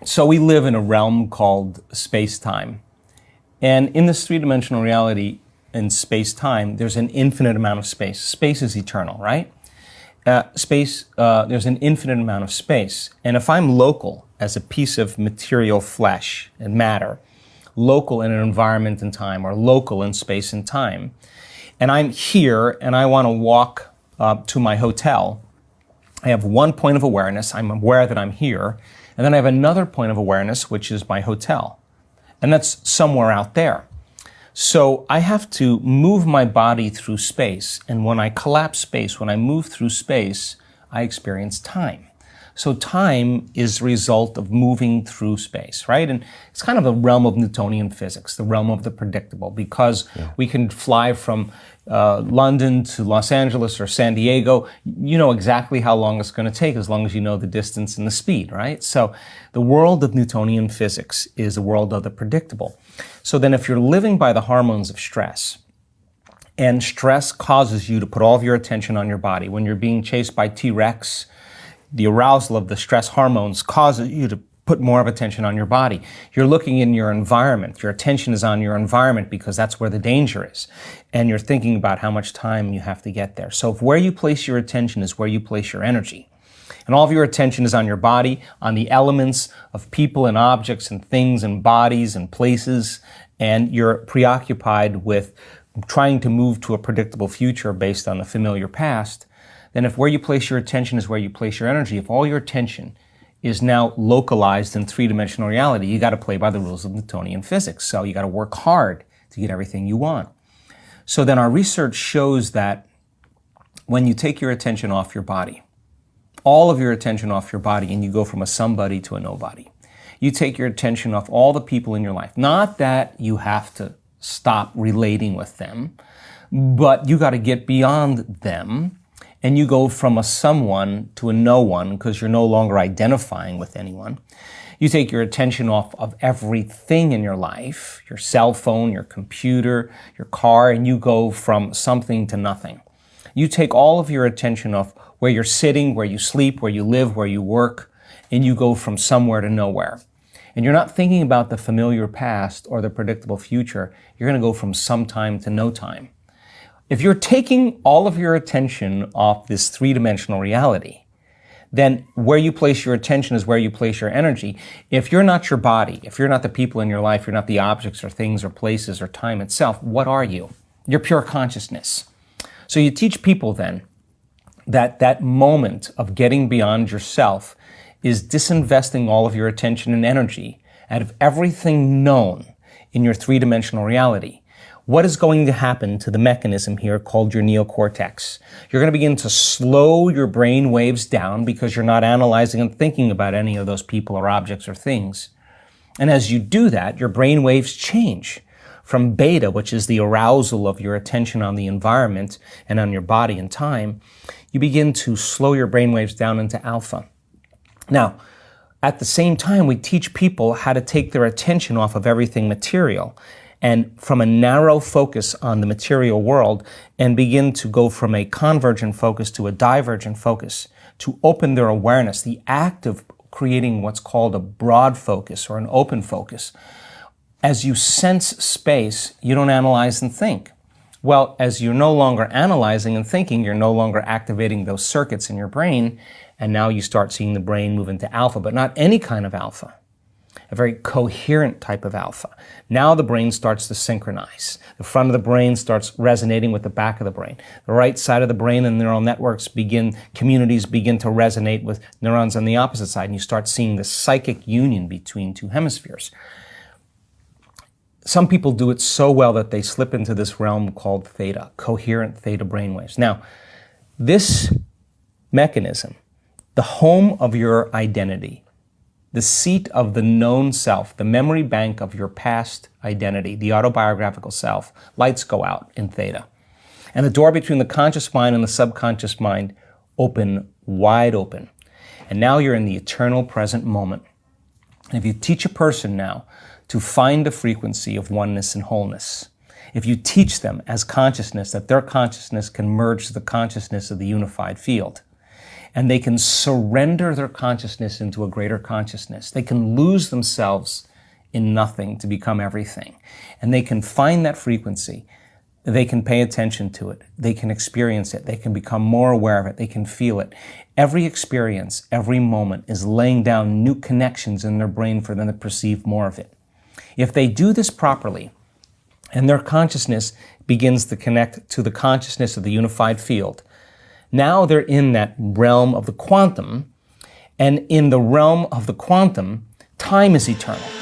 So we live in a realm called space-time. And in this three-dimensional reality in space-time, there's an infinite amount of space. Space is eternal, right? There's an infinite amount of space. And if I'm local as a piece of material flesh and matter, local in an environment and time, or local in space and time, and I'm here and I want to walk to my hotel, I have one point of awareness. I'm aware that I'm here. And then I have another point of awareness, which is my hotel. And that's somewhere out there. So I have to move my body through space. And when I collapse space, when I move through space, I experience time. So time is the result of moving through space, right? And it's kind of the realm of Newtonian physics, the realm of the predictable, because we can fly from London to Los Angeles or San Diego. You know exactly how long it's going to take as long as you know the distance and the speed, right? So the world of Newtonian physics is the world of the predictable. So then if you're living by the hormones of stress, and stress causes you to put all of your attention on your body, when you're being chased by T-Rex, the arousal of the stress hormones causes you to put more of attention on your body. You're looking in your environment. Your attention is on your environment because that's where the danger is. And you're thinking about how much time you have to get there. So if where you place your attention is where you place your energy. And all of your attention is on your body, on the elements of people and objects and things and bodies and places, and you're preoccupied with trying to move to a predictable future based on the familiar past, then if where you place your attention is where you place your energy, if all your attention is now localized in three-dimensional reality, you got to play by the rules of Newtonian physics. So you got to work hard to get everything you want. So then our research shows that when you take your attention off your body, all of your attention off your body, and you go from a somebody to a nobody, you take your attention off all the people in your life. Not that you have to stop relating with them, but you got to get beyond them. And you go from a someone to a no one because you're no longer identifying with anyone. You take your attention off of everything in your life, your cell phone, your computer, your car, and you go from something to nothing. You take all of your attention off where you're sitting, where you sleep, where you live, where you work, and you go from somewhere to nowhere. And you're not thinking about the familiar past or the predictable future. You're going to go from some time to no time. If you're taking all of your attention off this three-dimensional reality, then where you place your attention is where you place your energy. If you're not your body, if you're not the people in your life, you're not the objects or things or places or time itself, what are you? You're pure consciousness. So you teach people then that that moment of getting beyond yourself is disinvesting all of your attention and energy out of everything known in your three-dimensional reality. What is going to happen to the mechanism here called your neocortex? You're going to begin to slow your brain waves down because you're not analyzing and thinking about any of those people or objects or things. And as you do that, your brain waves change from beta, which is the arousal of your attention on the environment and on your body and time. You begin to slow your brain waves down into alpha. Now, at the same time, we teach people how to take their attention off of everything material and from a narrow focus on the material world and begin to go from a convergent focus to a divergent focus, to open their awareness, the act of creating what's called a broad focus or an open focus. As you sense space, you don't analyze and think. Well, as you're no longer analyzing and thinking, you're no longer activating those circuits in your brain, and now you start seeing the brain move into alpha, but not any kind of alpha. A very coherent type of alpha. Now the brain starts to synchronize. The front of the brain starts resonating with the back of the brain. The right side of the brain and neural networks communities begin to resonate with neurons on the opposite side, and you start seeing the psychic union between two hemispheres. Some people do it so well that they slip into this realm called theta, coherent theta brainwaves. Now, this mechanism, the home of your identity, the seat of the known self, the memory bank of your past identity, the autobiographical self, lights go out in theta. And the door between the conscious mind and the subconscious mind open, wide open. And now you're in the eternal present moment. And if you teach a person now to find the frequency of oneness and wholeness, if you teach them as consciousness that their consciousness can merge to the consciousness of the unified field, and they can surrender their consciousness into a greater consciousness. They can lose themselves in nothing to become everything. And they can find that frequency. They can pay attention to it. They can experience it. They can become more aware of it. They can feel it. Every experience, every moment is laying down new connections in their brain for them to perceive more of it. If they do this properly, and their consciousness begins to connect to the consciousness of the unified field, now they're in that realm of the quantum, and in the realm of the quantum, time is eternal.